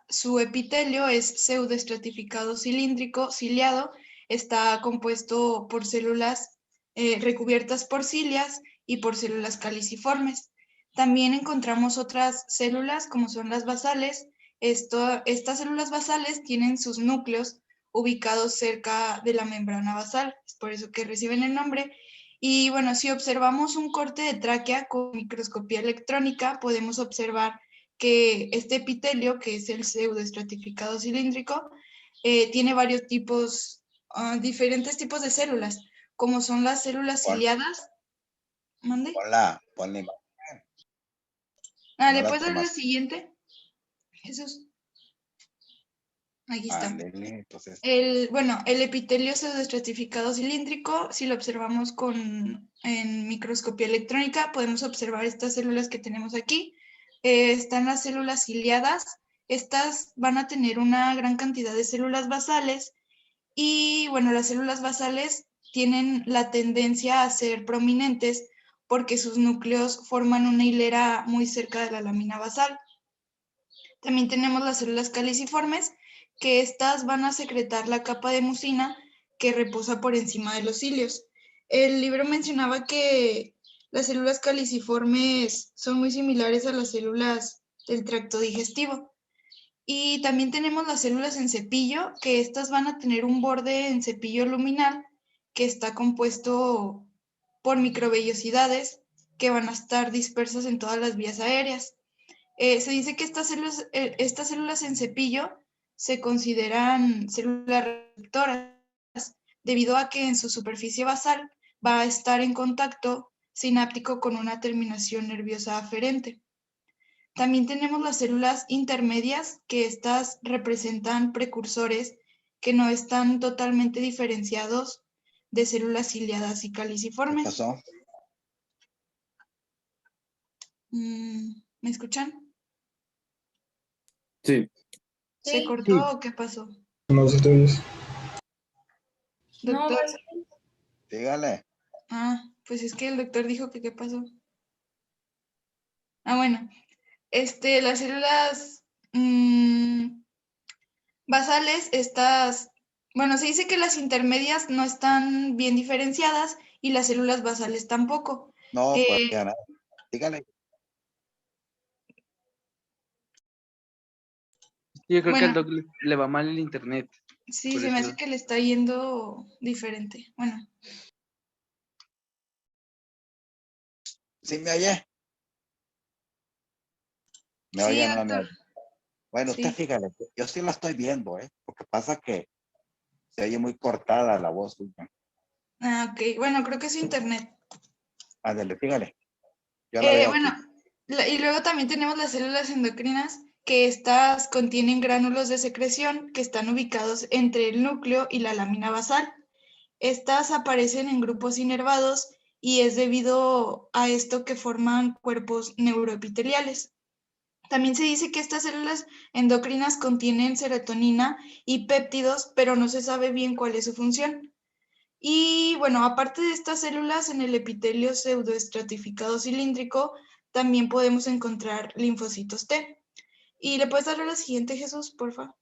su epitelio es pseudoestratificado cilíndrico, ciliado, está compuesto por células recubiertas por cilias y por células caliciformes. También encontramos otras células como son las basales. Estas células basales tienen sus núcleos ubicados cerca de la membrana basal, es por eso que reciben el nombre, Y bueno, si observamos un corte de tráquea con microscopía electrónica, podemos observar que este epitelio, que es el pseudoestratificado cilíndrico, tiene varios tipos, diferentes tipos de células, como son las células
Pon-
ciliadas. ¿Mande?
Ponle imagen,
¿Le
la
puedes dar la
tomas.
siguiente? Jesús. Aquí está.
Ándele, entonces,
Bueno, el epitelio pseudoestratificado cilíndrico, si lo observamos en microscopía electrónica, podemos observar estas células que tenemos aquí. Están las células ciliadas. Estas van a tener una gran cantidad de células basales y, bueno, las células basales tienen la tendencia a ser prominentes porque sus núcleos forman una hilera muy cerca de la lámina basal. También tenemos las células caliciformes, que estas van a secretar la capa de mucina que reposa por encima de los cilios. El libro mencionaba que las células caliciformes son muy similares a las células del tracto digestivo. Y también tenemos las células en cepillo, que estas van a tener un borde en cepillo luminal que está compuesto por microvellosidades que van a estar dispersas en todas las vías aéreas. Se dice que estas células en cepillo se consideran células receptoras debido a que en su superficie basal va a estar en contacto sináptico con una terminación nerviosa aferente. También tenemos las células intermedias, que estas representan precursores que no están totalmente diferenciados de células ciliadas y
¿qué
caliciformes.
pasó?
¿Me escuchan?
Sí,
¿Se
Sí.
cortó
Sí.
o qué pasó?
No, si te oyes.
No,
Doctor.
Dígale.
Pues es que el doctor dijo que qué pasó. Bueno, las células basales, bueno, se dice que las intermedias no están bien diferenciadas y las células basales tampoco.
No, pues
Eh,
ya nada. Dígale.
Yo creo que al
Bueno.
doc le va mal el internet.
sí,
por
se me
eso.
hace que le está yendo diferente. Bueno,
¿Sí me oye? ¿Me
sí,
oye o no me
doctor.
oye? Bueno, usted
Sí.
fíjale, yo sí la estoy viendo, ¿eh? Porque pasa que se oye muy cortada la voz.
Ok. Bueno, creo que es internet.
Ándale, fíjale. Yo la veo
Bueno,
aquí.
y luego también tenemos las células endocrinas, que estas contienen gránulos de secreción que están ubicados entre el núcleo y la lámina basal. Estas aparecen en grupos inervados y es debido a esto que forman cuerpos neuroepiteliales. También se dice que estas células endocrinas contienen serotonina y péptidos, pero no se sabe bien cuál es su función. Y bueno, aparte de estas células en el epitelio pseudoestratificado cilíndrico, también podemos encontrar linfocitos T. ¿Y le puedes dar a la siguiente, Jesús, por favor?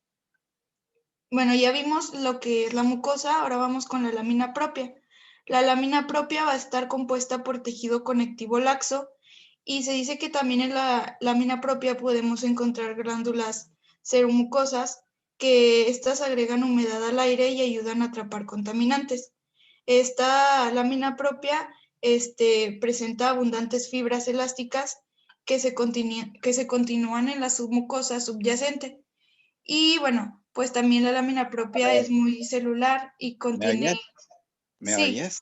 Bueno, ya vimos lo que es la mucosa, ahora vamos con la lámina propia. La lámina propia va a estar compuesta por tejido conectivo laxo y se dice que también en la lámina propia podemos encontrar glándulas seromucosas, que estas agregan humedad al aire y ayudan a atrapar contaminantes. Esta lámina propia presenta abundantes fibras elásticas que se continúan en la submucosa subyacente. Y bueno, pues también la lámina
A
propia
ver,
es muy celular y
¿me
contiene...
oyes? ¿Me
Sí,
oyes?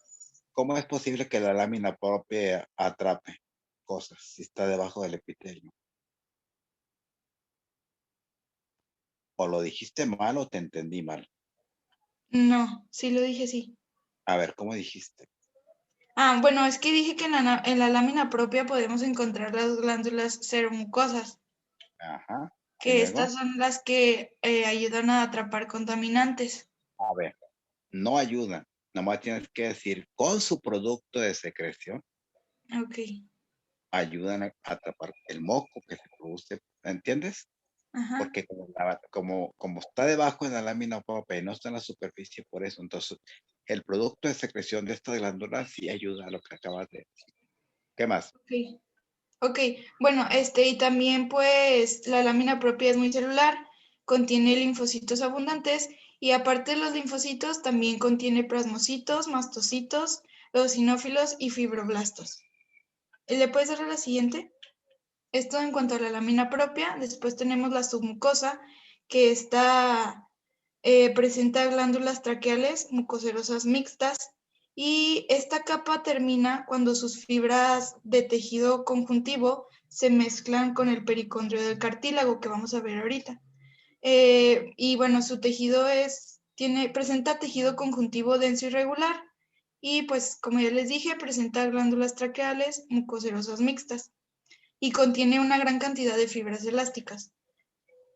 ¿Cómo es posible que la lámina propia atrape cosas si está debajo del epitelio? O lo dijiste mal o te entendí mal.
no, sí lo dije, sí.
A ver, ¿cómo dijiste?
Bueno, es que dije que en la lámina propia podemos encontrar las glándulas seromucosas,
Ajá. ¿Y
que
luego?
estas son las que ayudan a atrapar contaminantes.
A ver, no ayudan. Nomás tienes que decir, con su producto de secreción,
Ok,
ayudan a atrapar el moco que se produce, ¿entiendes?
ajá,
Porque como está debajo de la lámina propia y no está en la superficie, por eso, entonces, el producto de secreción de estas glándulas sí ayuda a lo que acabas de decir. ¿Qué más?
ok. Ok, bueno, y también pues la lámina propia es muy celular, contiene linfocitos abundantes y aparte de los linfocitos también contiene plasmocitos, mastocitos, eosinófilos y fibroblastos. ¿Le puedes dar a la siguiente? Esto en cuanto a la lámina propia. Después tenemos la submucosa, que presenta glándulas traqueales mucoserosas mixtas, y esta capa termina cuando sus fibras de tejido conjuntivo se mezclan con el pericondrio del cartílago, que vamos a ver ahorita. Y bueno, su tejido presenta tejido conjuntivo denso y regular, y pues como ya les dije, presenta glándulas traqueales mucoserosas mixtas y contiene una gran cantidad de fibras elásticas.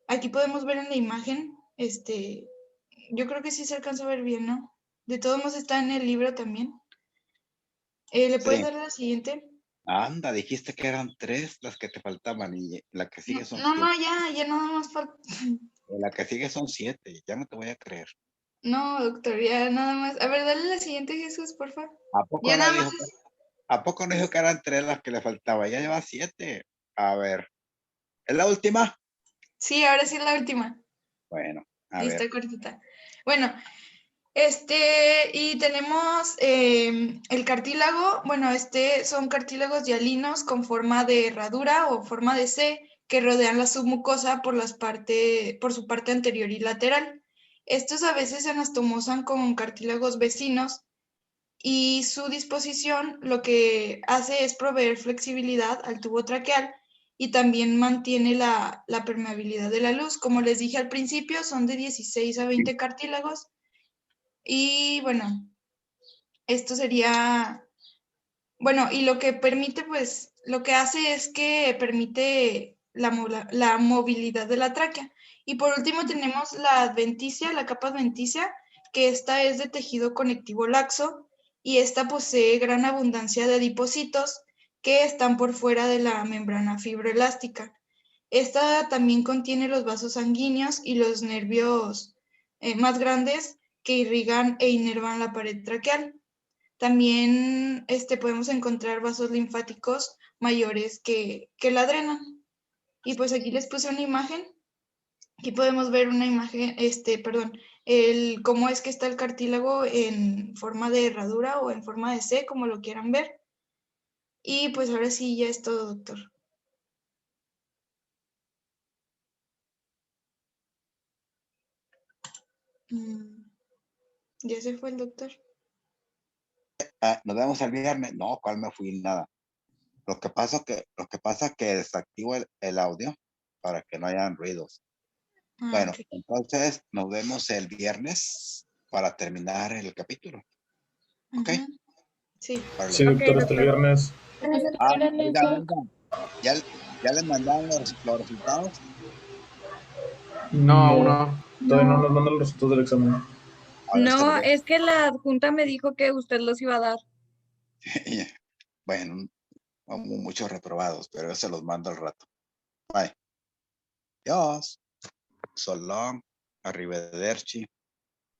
Aquí podemos ver en la imagen, yo creo que sí se alcanza a ver bien, ¿no? De todos modos está en el libro también. ¿Le puedes
Sí.
dar a la siguiente?
Anda, dijiste que eran 3 las que te faltaban y la que sigue son
No,
7.
ya nada más falta.
La que sigue son 7, ya no te voy a creer.
No, doctor, ya nada más. A ver, dale la siguiente, Jesús, por favor.
¿A poco
Ya
no
nada más.
dijo ¿A poco no dijo que eran 3 las que le faltaba? Ya lleva 7. A ver. ¿Es la última?
Sí, ahora sí es la última.
Bueno, a
Y
ver.
está cortita. Bueno, y tenemos el cartílago. Bueno, son cartílagos hialinos con forma de herradura o forma de C que rodean la submucosa por su parte anterior y lateral. Estos a veces se anastomosan con cartílagos vecinos, y su disposición lo que hace es proveer flexibilidad al tubo traqueal y también mantiene la permeabilidad de la luz. Como les dije al principio, son de 16 a 20 cartílagos. Y bueno, esto sería, bueno, y lo que permite, pues, lo que hace es que permite la movilidad de la tráquea. Y por último tenemos la adventicia, la capa adventicia, que esta es de tejido conectivo laxo, y esta posee gran abundancia de adipocitos que están por fuera de la membrana fibroelástica. Esta también contiene los vasos sanguíneos y los nervios más grandes que irrigan e inervan la pared traqueal. También podemos encontrar vasos linfáticos mayores que la drenan. Y pues aquí les puse una imagen. Aquí podemos ver una imagen, cómo es que está el cartílago en forma de herradura o en forma de C, como lo quieran ver. Y pues ahora sí, ya es todo, doctor. ¿Ya se fue el doctor?
Nos vemos el viernes. No, ¿cuál me fui? Nada. Lo que pasa que desactivo el audio para que no hayan ruidos. Bueno,
Ok.
entonces nos vemos el viernes para terminar el capítulo. ¿Ok?
Ujú. Sí.
Órale.
Sí, doctor, hasta el viernes.
Oigan. ¿Ya les mandaron los resultados?
No, aún no. Todavía no nos mandan los resultados del examen.
No, es que la adjunta me dijo que usted los iba a dar.
Bueno, muchos reprobados, pero yo se los mando al rato. Bye. Adiós. So long. Arrivederci.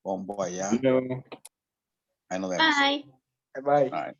Bon voyage. Ahí nos vemos.
Bye.
Bye.
Bye.